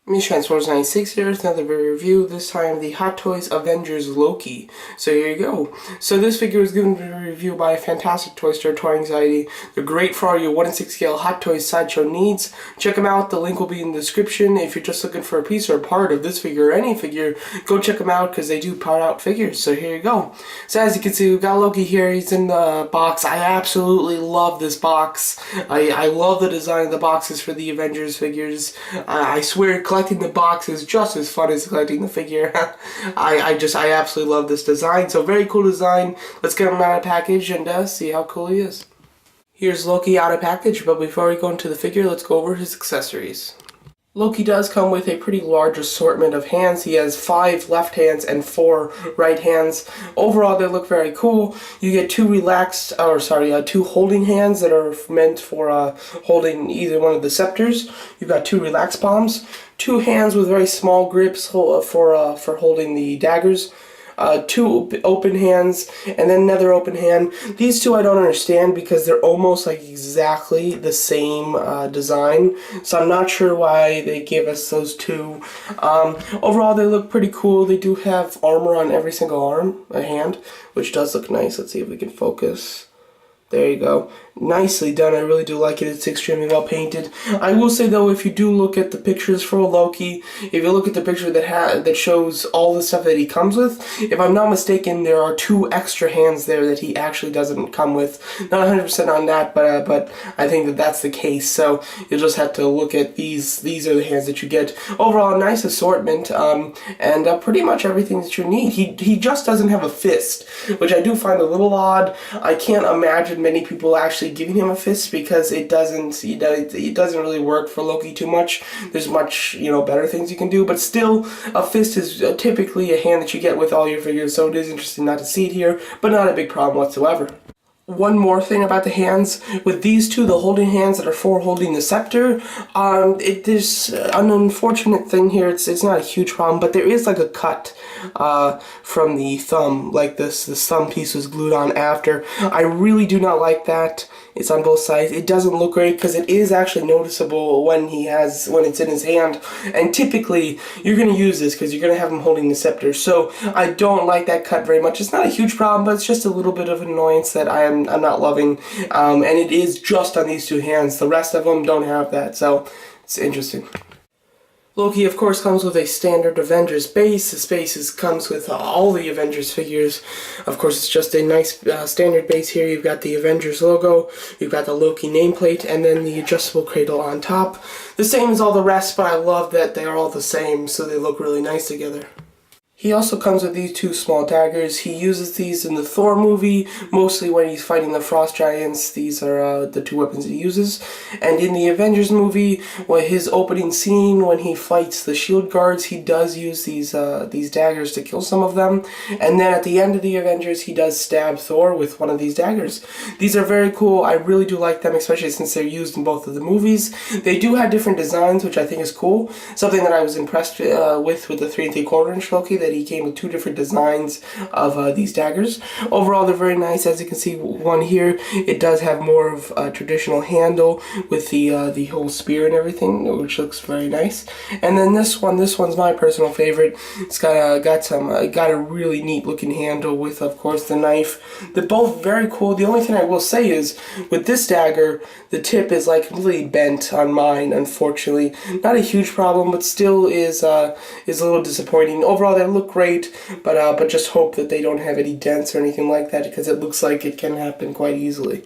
Me Transformers96 here with another review, this time the Hot Toys Avengers Loki. So here you go. So this figure was given a review by a fantastic toy store, ToyAnxiety. They're great for all your 1 in 6 scale Hot Toys Sideshow needs. Check them out, the link will be in the description. If you're just looking for a piece or a part of this figure or any figure, go check them out because they do part out figures. So here you go. So as you can see, we've got Loki here, he's in the box. I absolutely love this box. I love the design of the boxes for the Avengers figures. I swear, collecting the box is just as fun as collecting the figure. I absolutely love this design. So very cool design. Let's get him out of package and see how cool he is. Here's Loki out of package, but before we go into the figure, let's go over his accessories. Loki does come with a pretty large assortment of hands. He has 5 left hands and 4 right hands. Overall, they look very cool. You get 2 2 holding hands that are meant for holding either one of the scepters. You've got 2 relaxed palms, 2 hands with very small grips for holding the daggers. 2 open hands, and then another open hand. These 2 I don't understand because they're almost like exactly the same design, so I'm not sure why they gave us those 2. Overall, they look pretty cool. They do have armor on every single hand, which does look nice. Let's see if we can focus. There you go. Nicely done. I really do like it. It's extremely well painted. I will say though, if you do look at the pictures for Loki, if you look at the picture that shows all the stuff that he comes with, if I'm not mistaken, there are 2 extra hands there that he actually doesn't come with. Not 100% on that, but I think that that's the case. So you'll just have to look at these. These are the hands that you get. Overall, a nice assortment, and pretty much everything that you need. He just doesn't have a fist, which I do find a little odd. I can't imagine many people actually giving him a fist because it doesn't really work for Loki too much. There's much better things you can do, but still a fist is typically a hand that you get with all your figures, so it is interesting not to see it here, but not a big problem whatsoever. One more thing about the hands, with these 2, the holding hands that are for holding the scepter, there's an unfortunate thing here. It's not a huge problem, but there is like a cut from the thumb, like this thumb piece was glued on after. I really do not like that. It's on both sides. It doesn't look great because it is actually noticeable when it's in his hand, and typically you're going to use this because you're going to have him holding the scepter, so I don't like that cut very much. It's not a huge problem, but it's just a little bit of annoyance that I'm not loving, and it is just on these 2 hands. The rest of them don't have that, so it's interesting. Loki, of course, comes with a standard Avengers base. This base comes with all the Avengers figures. Of course, it's just a nice standard base here. You've got the Avengers logo, you've got the Loki nameplate, and then the adjustable cradle on top. The same as all the rest, but I love that they are all the same, so they look really nice together. He also comes with these 2 small daggers. He uses these in the Thor movie, mostly when he's fighting the Frost Giants. These are the 2 weapons he uses. And in the Avengers movie, his opening scene, when he fights the shield guards, he does use these daggers to kill some of them. And then at the end of the Avengers, he does stab Thor with one of these daggers. These are very cool. I really do like them, especially since they're used in both of the movies. They do have different designs, which I think is cool. Something that I was impressed with the 3 3/4 inch Loki, that he came with 2 different designs of these daggers. Overall, they're very nice. As you can see, one here, it does have more of a traditional handle with the whole spear and everything, which looks very nice. And then this one's my personal favorite. It's got a really neat looking handle with, of course, the knife. They're both very cool. The only thing I will say is, with this dagger, the tip is like completely bent on mine, unfortunately. Not a huge problem, but still is a little disappointing. Overall, they look great, but just hope that they don't have any dents or anything like that, because it looks like it can happen quite easily.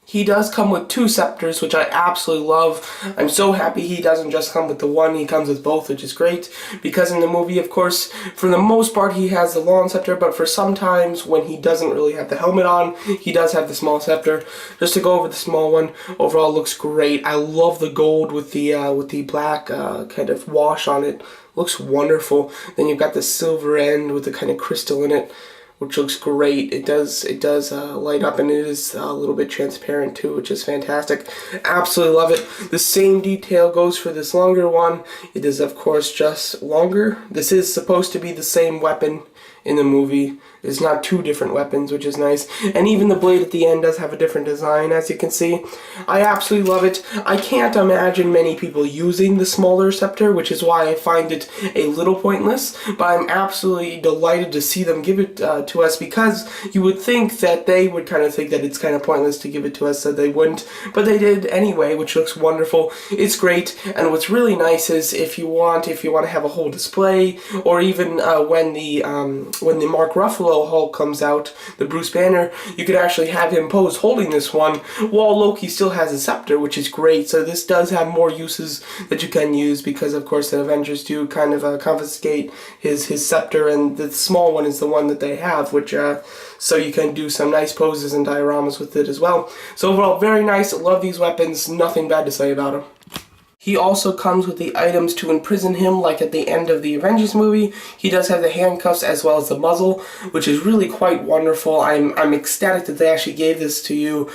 He does come with 2 scepters, which I absolutely love. I'm so happy he doesn't just come with the 1, he comes with both, which is great. Because in the movie, of course, for the most part, he has the long scepter, but for sometimes when he doesn't really have the helmet on, he does have the small scepter. Just to go over the small one, overall looks great. I love the gold with the black kind of wash on it. Looks wonderful. Then you've got the silver end with the kind of crystal in it, which looks great. It does light up, and it is a little bit transparent too, which is fantastic. Absolutely love it. The same detail goes for this longer one. It is, of course, just longer. This is supposed to be the same weapon in the movie. It's not two different weapons, which is nice. And even the blade at the end does have a different design, as you can see. I absolutely love it. I can't imagine many people using the smaller scepter, which is why I find it a little pointless. But I'm absolutely delighted to see them give it to us, because you would think that they would kind of think that it's kind of pointless to give it to us, so they wouldn't. But they did anyway, which looks wonderful. It's great. And what's really nice is if you want to have a whole display, or even when the Mark Ruffalo Hulk comes out, the Bruce Banner, you could actually have him pose holding this one while Loki still has a scepter, which is great. So this does have more uses that you can use, because of course the Avengers do kind of confiscate his scepter, and the small one is the one that they have, which so you can do some nice poses and dioramas with it as well. So overall, very nice. Love these weapons. Nothing bad to say about them. He also comes with the items to imprison him, like at the end of the Avengers movie. He does have the handcuffs as well as the muzzle, which is really quite wonderful. I'm ecstatic that they actually gave this to you,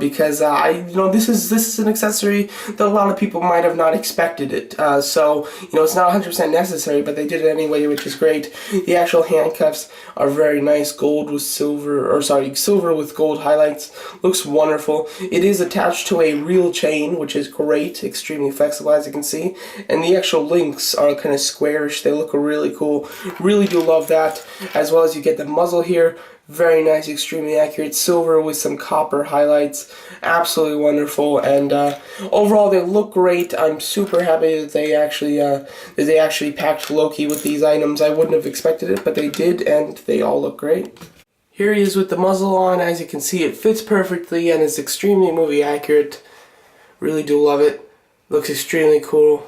because this is an accessory that a lot of people might have not expected it. So it's not 100% necessary, but they did it anyway, which is great. The actual handcuffs are very nice, silver with gold highlights. Looks wonderful. It is attached to a real chain, which is great, extremely flexible, as you can see, and the actual links are kind of squarish. They look really cool. Really do love that. As well as you get the muzzle here, very nice, extremely accurate, silver with some copper highlights. Absolutely wonderful, and overall they look great. I'm super happy that they actually packed Loki with these items. I wouldn't have expected it, but they did, and they all look great. Here he is with the muzzle on. As you can see, it fits perfectly and is extremely movie accurate. Really do love it. Looks extremely cool.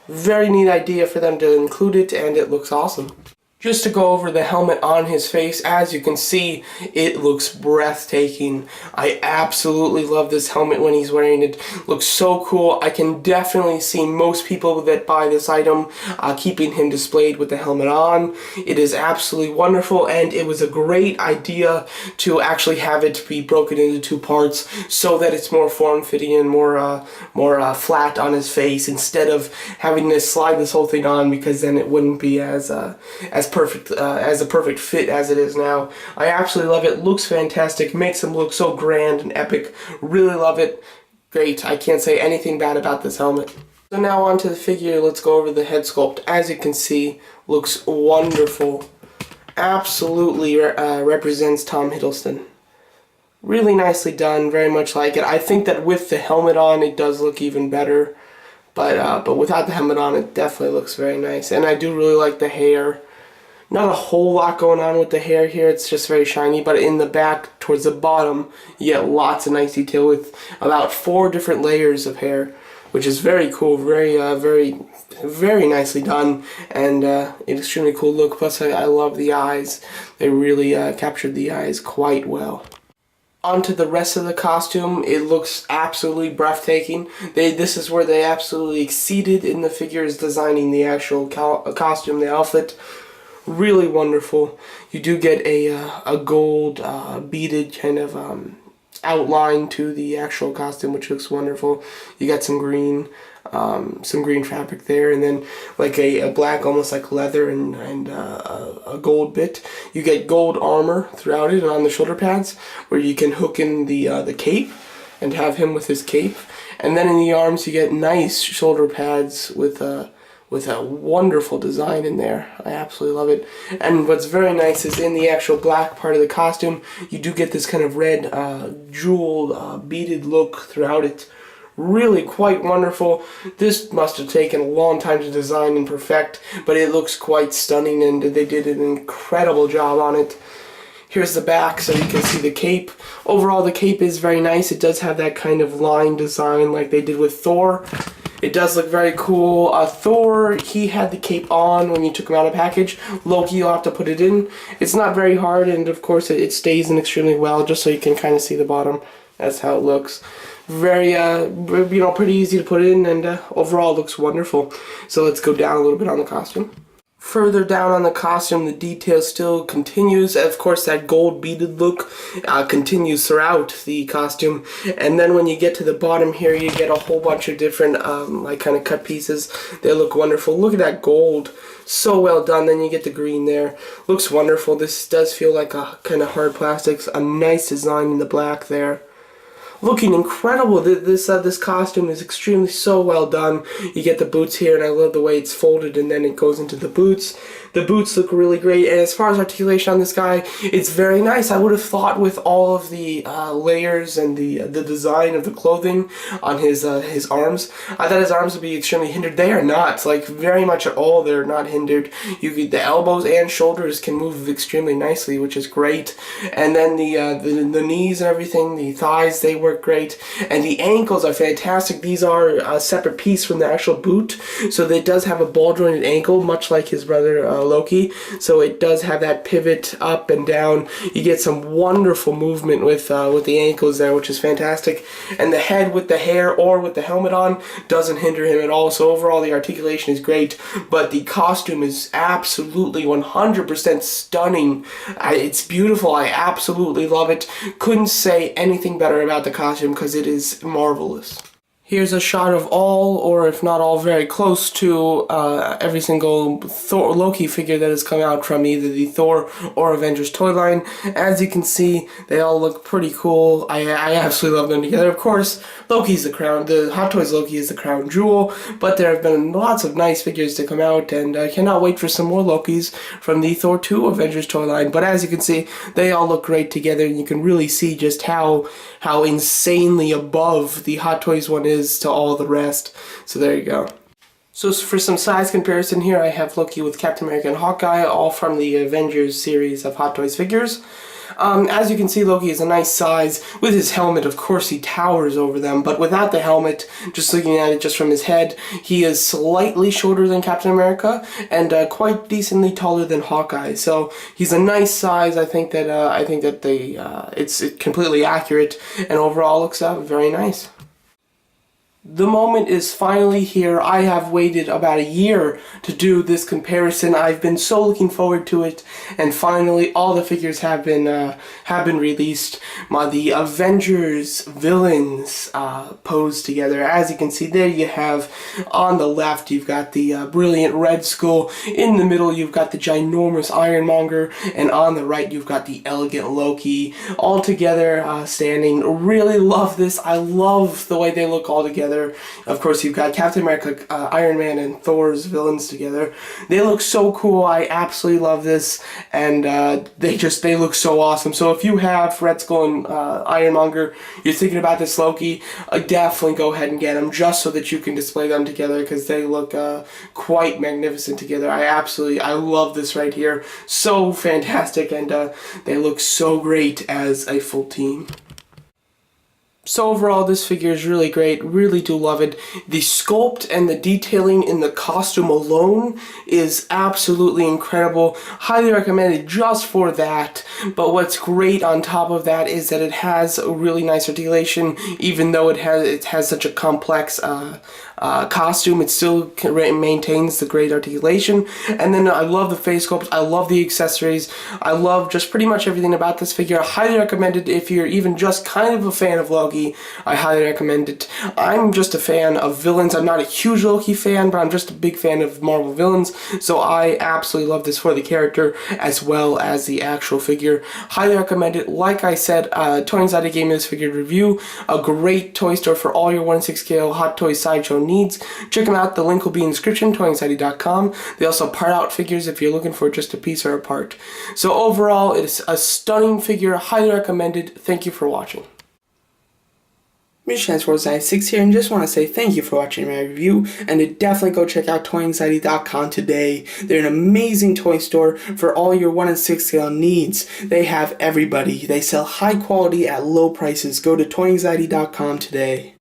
Very neat idea for them to include it, and it looks awesome. Just to go over the helmet on his face, as you can see, it looks breathtaking. I absolutely love this helmet when he's wearing it. Looks so cool. I can definitely see most people that buy this item keeping him displayed with the helmet on. It is absolutely wonderful, and it was a great idea to actually have it be broken into two parts so that it's more form-fitting and more flat on his face, instead of having to slide this whole thing on, because then it wouldn't be as perfect as a perfect fit as it is now. I absolutely love it. Looks fantastic. Makes him look so grand and epic. Really love it. Great. I can't say anything bad about this helmet. So now on to the figure. Let's go over the head sculpt. As you can see, looks wonderful. Absolutely represents Tom Hiddleston. Really nicely done. Very much like it. I think that with the helmet on, it does look even better. But without the helmet on, it definitely looks very nice. And I do really like the hair. Not a whole lot going on with the hair here, it's just very shiny, but in the back, towards the bottom, you get lots of nice detail with about 4 different layers of hair, which is very cool, very nicely done, and an extremely cool look. Plus, I love the eyes. They really captured the eyes quite well. Onto the rest of the costume, it looks absolutely breathtaking. This is where they absolutely exceeded in the figures designing the actual costume, the outfit. Really wonderful. You do get a gold beaded kind of outline to the actual costume, which looks wonderful. You got some green fabric there, and then like a black, almost like leather, and a gold bit. You get gold armor throughout it and on the shoulder pads, where you can hook in the cape and have him with his cape. And then in the arms, you get nice shoulder pads with a wonderful design in there. I absolutely love it. And what's very nice is in the actual black part of the costume, you do get this kind of red jeweled beaded look throughout it. Really quite wonderful. This must have taken a long time to design and perfect, but it looks quite stunning, and they did an incredible job on it. Here's the back, so you can see the cape. Overall, the cape is very nice. It does have that kind of line design like they did with Thor. It does look very cool. Thor, he had the cape on when you took him out of the package. Loki, you'll have to put it in. It's not very hard, and of course it stays in extremely well, just so you can kind of see the bottom. That's how it looks. Very, pretty easy to put in, and overall looks wonderful. So let's go down a little bit on the costume. Further down on the costume, the detail still continues. Of course, that gold beaded look continues throughout the costume. And then when you get to the bottom here, you get a whole bunch of different like kind of cut pieces. They look wonderful. Look at that gold. So well done. Then you get the green there. Looks wonderful. This does feel like a kind of hard plastics. A nice design in the black there. Looking incredible. This costume is extremely so well done. You get the boots here, and I love the way it's folded and then it goes into the boots. The boots look really great, and as far as articulation on this guy, it's very nice. I would have thought with all of the layers and the design of the clothing on his arms, I thought his arms would be extremely hindered. They are not, like very much at all. They're not hindered. The elbows and shoulders can move extremely nicely, which is great. And then the knees and everything, the thighs, they work great, and the ankles are fantastic. These are a separate piece from the actual boot, so it does have a ball jointed ankle, much like his brother Loki. So it does have that pivot up and down. You get some wonderful movement with the ankles there, which is fantastic. And the head with the hair or with the helmet on doesn't hinder him at all. So overall, the articulation is great, but the costume is absolutely 100% stunning. It's beautiful. I absolutely love it. Couldn't say anything better about the costume because it is marvelous. Here's a shot of all, or if not all, very close to every single Loki figure that has come out from either the Thor or Avengers toy line. As you can see, they all look pretty cool. I absolutely love them together. Of course, Loki's the crown. The Hot Toys Loki is the crown jewel, but there have been lots of nice figures to come out, and I cannot wait for some more Lokis from the Thor 2 Avengers toy line. But as you can see, they all look great together, and you can really see just how insanely above the Hot Toys one is to all the rest. So there you go. So for some size comparison here, I have Loki with Captain America and Hawkeye, all from the Avengers series of Hot Toys figures. As you can see, Loki is a nice size. With his helmet, of course, he towers over them, but without the helmet, just looking at it just from his head, he is slightly shorter than Captain America and quite decently taller than Hawkeye. So he's a nice size. I think that it's completely accurate, and overall looks very nice. The moment is finally here. I have waited about a year to do this comparison. I've been so looking forward to it, and finally all the figures have been released. The Avengers villains posed together. As you can see, there you have on the left you've got the brilliant Red Skull. In the middle you've got the ginormous Ironmonger, and on the right you've got the elegant Loki. All together standing. Really love this. I love the way they look all together. Of course, you've got Captain America, Iron Man, and Thor's villains together. They look so cool. I absolutely love this, and they look so awesome. So if you have Red Skull and Ironmonger, you're thinking about this Loki, definitely go ahead and get them just so that you can display them together because they look quite magnificent together. I love this right here. So fantastic, and they look so great as a full team. So overall, this figure is really great. Really do love it. The sculpt and the detailing in the costume alone is absolutely incredible. Highly recommended just for that. But what's great on top of that is that it has a really nice articulation. Even though it has such a complex costume, it still maintains the great articulation. And then I love the face sculpt. I love the accessories. I love just pretty much everything about this figure. I highly recommend it if you're even just kind of a fan of Loki. I highly recommend it. I'm just a fan of villains. I'm not a huge Loki fan, but I'm just a big fan of Marvel villains. So I absolutely love this for the character as well as the actual figure. Highly recommend it. Like I said, ToyAnxiety gave me this figure to review. A great toy store for all your 1/6 scale Hot Toys Sideshow needs. Check them out. The link will be in the description, ToyAnxiety.com. They also part out figures if you're looking for just a piece or a part. So overall, it is a stunning figure. Highly recommended. Thank you for watching. MrTransformers96 here, and just want to say thank you for watching my review, and to definitely go check out ToyAnxiety.com today. They're an amazing toy store for all your 1/6 scale needs. They have everybody. They sell high quality at low prices. Go to ToyAnxiety.com today.